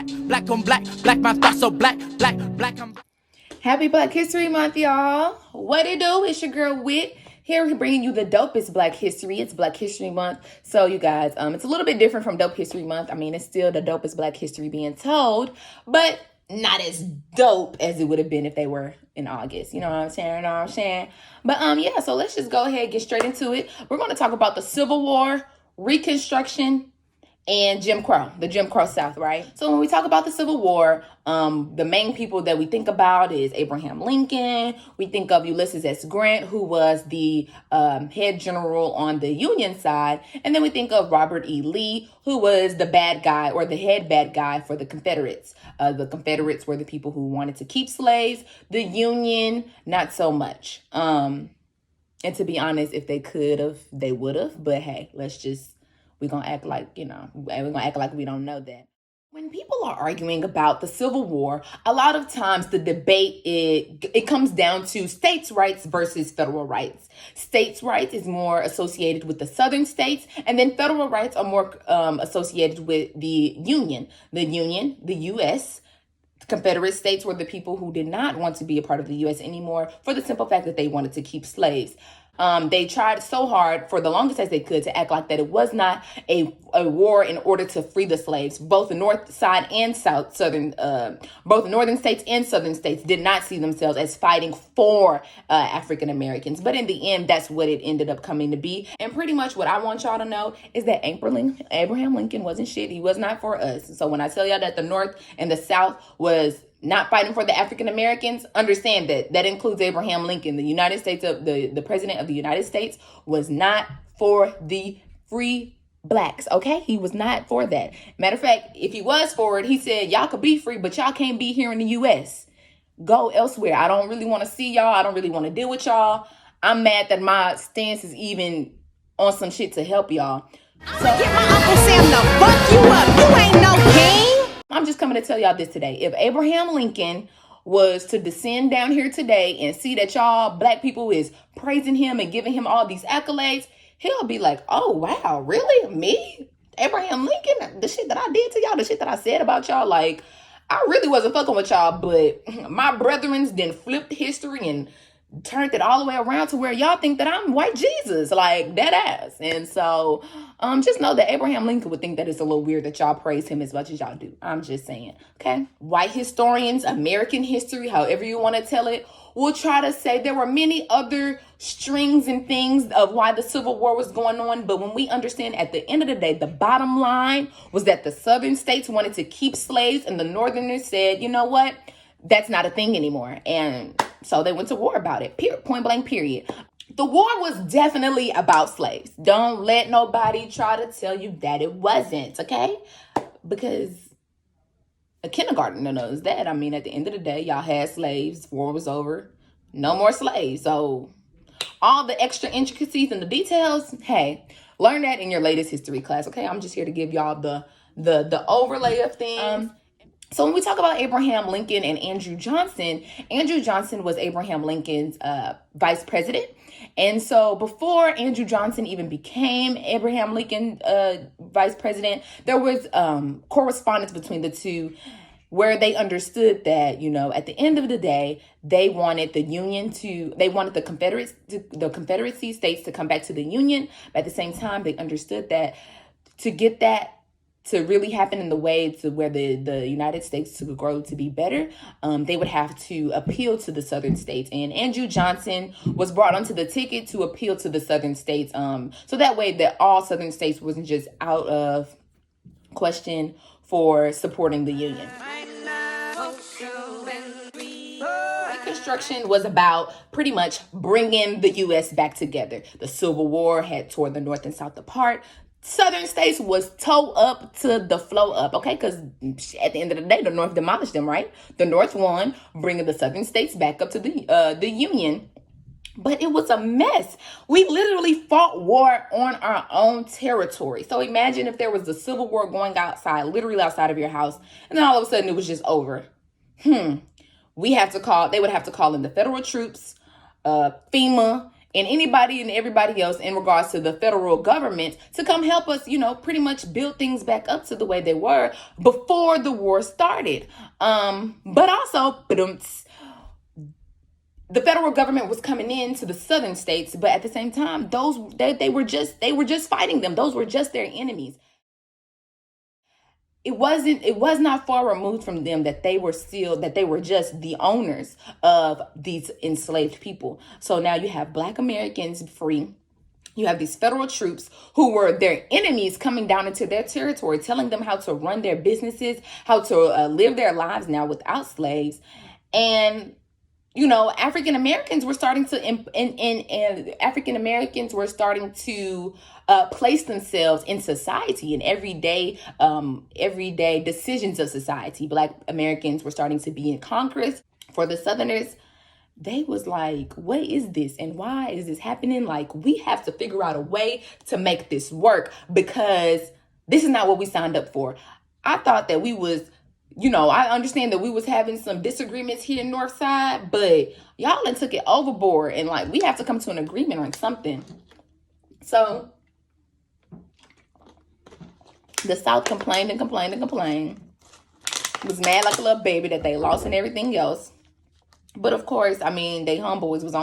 Black on black, black my thoughts so black, black I'm. Happy Black History Month, y'all. What it do? It's your girl Wit here bringing you the dopest Black history. It's Black History Month. So you guys, it's a little bit different from Dope History Month. I mean, it's still the dopest Black history being told, but not as dope as it would have been if they were in August. You know what I'm saying? But yeah, so let's just go ahead and get straight into it. We're going to talk about the Civil War, Reconstruction, and Jim Crow, the Jim Crow South, right? So when we talk about the Civil War, the main people that we think about is Abraham Lincoln. We think of Ulysses S. Grant, who was the head general on the Union side. And then we think of Robert E. Lee, who was the bad guy or the head bad guy for the Confederates. The Confederates were the people who wanted to keep slaves. The Union, not so much. And to be honest, if they could have, they would have. But hey, we're going to act like, we're going to act like we don't know that. When people are arguing about the Civil War, a lot of times the debate, it comes down to states' rights versus federal rights. States' rights is more associated with the southern states, and then federal rights are more associated with the Union. The Union, the U.S., Confederate states were the people who did not want to be a part of the U.S. anymore for the simple fact that they wanted to keep slaves. They tried so hard for the longest as they could to act like that it was not a war in order to free the slaves. Both the north side and both northern states and southern states did not see themselves as fighting for African Americans. But in the end, that's what it ended up coming to be. And pretty much what I want y'all to know is that Abraham Lincoln wasn't shit. He was not for us. So when I tell y'all that the North and the South was not fighting for the African Americans, understand that includes Abraham Lincoln. The United States of the president of the United States was not for the free blacks. Okay, he was not for that. Matter of fact, if he was for it, he said y'all could be free, but y'all can't be here in the U.S. Go elsewhere. I don't really want to see y'all. I don't really want to deal with y'all. I'm mad that my stance is even on some shit to help y'all. So get my Uncle Sam to fuck you up. You ain't no king. I'm just coming to tell y'all this today. If Abraham Lincoln was to descend down here today and see that y'all black people is praising him and giving him all these accolades, he'll be like, oh, wow, really? Me? Abraham Lincoln? The shit that I did to y'all, the shit that I said about y'all, like, I really wasn't fucking with y'all, but my brethrens then flipped history and turned it all the way around to where y'all think that I'm white Jesus, like dead ass. And so just know that Abraham Lincoln would think that it's a little weird that y'all praise him as much as y'all do. I'm just saying, okay? White historians, American history, however you want to tell it, will try to say there were many other strings and things of why the Civil War was going on. But when we understand at the end of the day, the bottom line was that the southern states wanted to keep slaves and the northerners said, you know what? That's not a thing anymore. And so they went to war about it. Point blank, period. The war was definitely about slaves. Don't let nobody try to tell you that it wasn't, okay? Because a kindergartner knows that. I mean, at the end of the day, y'all had slaves. War was over. No more slaves. So all the extra intricacies and the details, hey, learn that in your latest history class, okay? I'm just here to give y'all the overlay of things. So when we talk about Abraham Lincoln and Andrew Johnson was Abraham Lincoln's vice president. And so before Andrew Johnson even became Abraham Lincoln vice president, there was correspondence between the two where they understood that, at the end of the day, they wanted the Confederacy states to come back to the Union. But at the same time, they understood that to get that to really happen in the way to where the United States could grow to be better, they would have to appeal to the southern states. And Andrew Johnson was brought onto the ticket to appeal to the southern states. So that way that all southern states wasn't just out of question for supporting the Union. Reconstruction was about pretty much bringing the U.S. back together. The Civil War had tore the North and South apart. Southern states was toe up to the flow up, okay? Because at the end of the day, the North demolished them, right? The North won, bringing the Southern states back up to the Union. But it was a mess. We literally fought war on our own territory. So imagine if there was a civil war going outside, literally outside of your house, and then all of a sudden it was just over. They would have to call in the federal troops, FEMA, and anybody and everybody else in regards to the federal government to come help us, pretty much build things back up to the way they were before the war started. But also, the federal government was coming into the southern states, but at the same time, they were just fighting them. Those were just their enemies. It was not far removed from them that they were just the owners of these enslaved people. So now you have Black Americans free. You have these federal troops who were their enemies coming down into their territory, telling them how to run their businesses, how to live their lives now without slaves. And African Americans were starting to place themselves in society and everyday decisions of society. Black Americans were starting to be in Congress. For the Southerners, they was like, what is this and why is this happening? Like, we have to figure out a way to make this work because this is not what we signed up for. I thought that we was, I understand that we was having some disagreements here in Northside, but y'all done took it overboard and like we have to come to an agreement on something. So the South complained and complained and complained. Was mad like a little baby that they lost and everything else. But of course, they homeboys was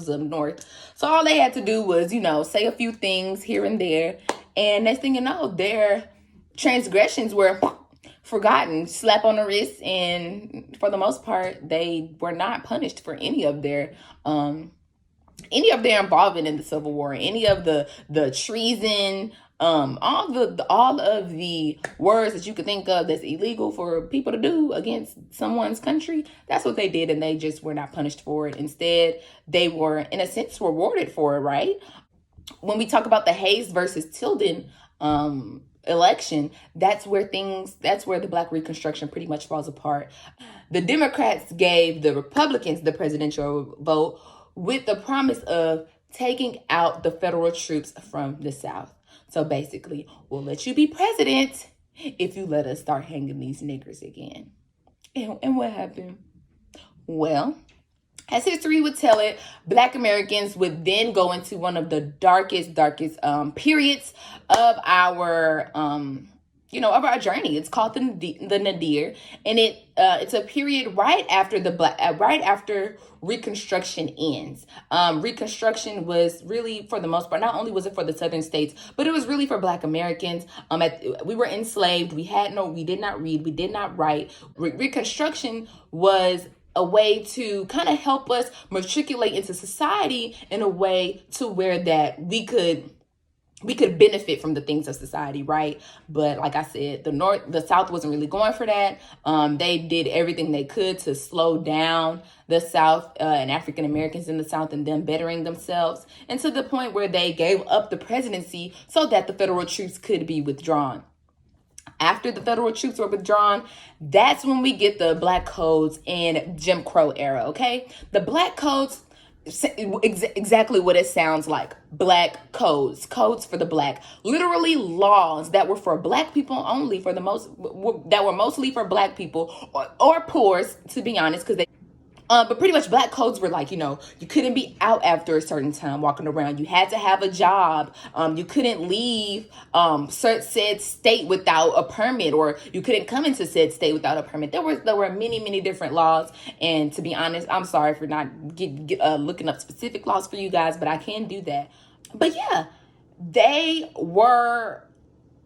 up north. So all they had to do was, say a few things here and there. And next thing you know, their transgressions were forgotten, slap on the wrist, and for the most part, they were not punished for any of their involvement in the Civil War, any of the treason, all of the words that you could think of that's illegal for people to do against someone's country. That's what they did, and they just were not punished for it. Instead, they were, in a sense, rewarded for it, right? When we talk about the Hayes versus Tilden election, that's where the Black Reconstruction pretty much falls apart. The Democrats gave the Republicans the presidential vote with the promise of taking out the federal troops from the South. So basically, we'll let you be president if you let us start hanging these niggers again. And what happened? Well, as history would tell it, Black Americans would then go into one of the darkest periods of our of our journey. It's called the Nadir, and it's a period right after Reconstruction ends. Reconstruction was really, for the most part, not only was it for the Southern states, but it was really for Black Americans. We were enslaved. We did not read. We did not write. Reconstruction was a way to kind of help us matriculate into society in a way to where that we could benefit from the things of society, right? But like I said, the South wasn't really going for that. They did everything they could to slow down the South and African Americans in the South and them bettering themselves, and to the point where they gave up the presidency so that the federal troops could be withdrawn. After the federal troops were withdrawn, that's when we get the Black Codes and Jim Crow era, okay? The Black Codes, exactly what it sounds like. Black codes for the Black. Literally laws that were for Black people only, that were mostly for Black people or poors, to be honest, because but pretty much Black codes were like, you couldn't be out after a certain time walking around. You had to have a job. You couldn't leave said state without a permit, or you couldn't come into said state without a permit. There were many, many different laws. And to be honest, I'm sorry for not looking up specific laws for you guys, but I can do that. But yeah, they were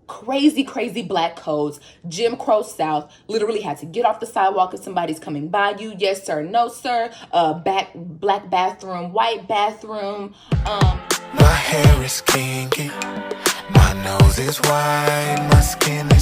crazy Black codes. Jim Crow South. Literally had to get off the sidewalk if somebody's coming by you. Yes sir, no sir. Black bathroom, white bathroom. My hair is kinky, my nose is white, my skin is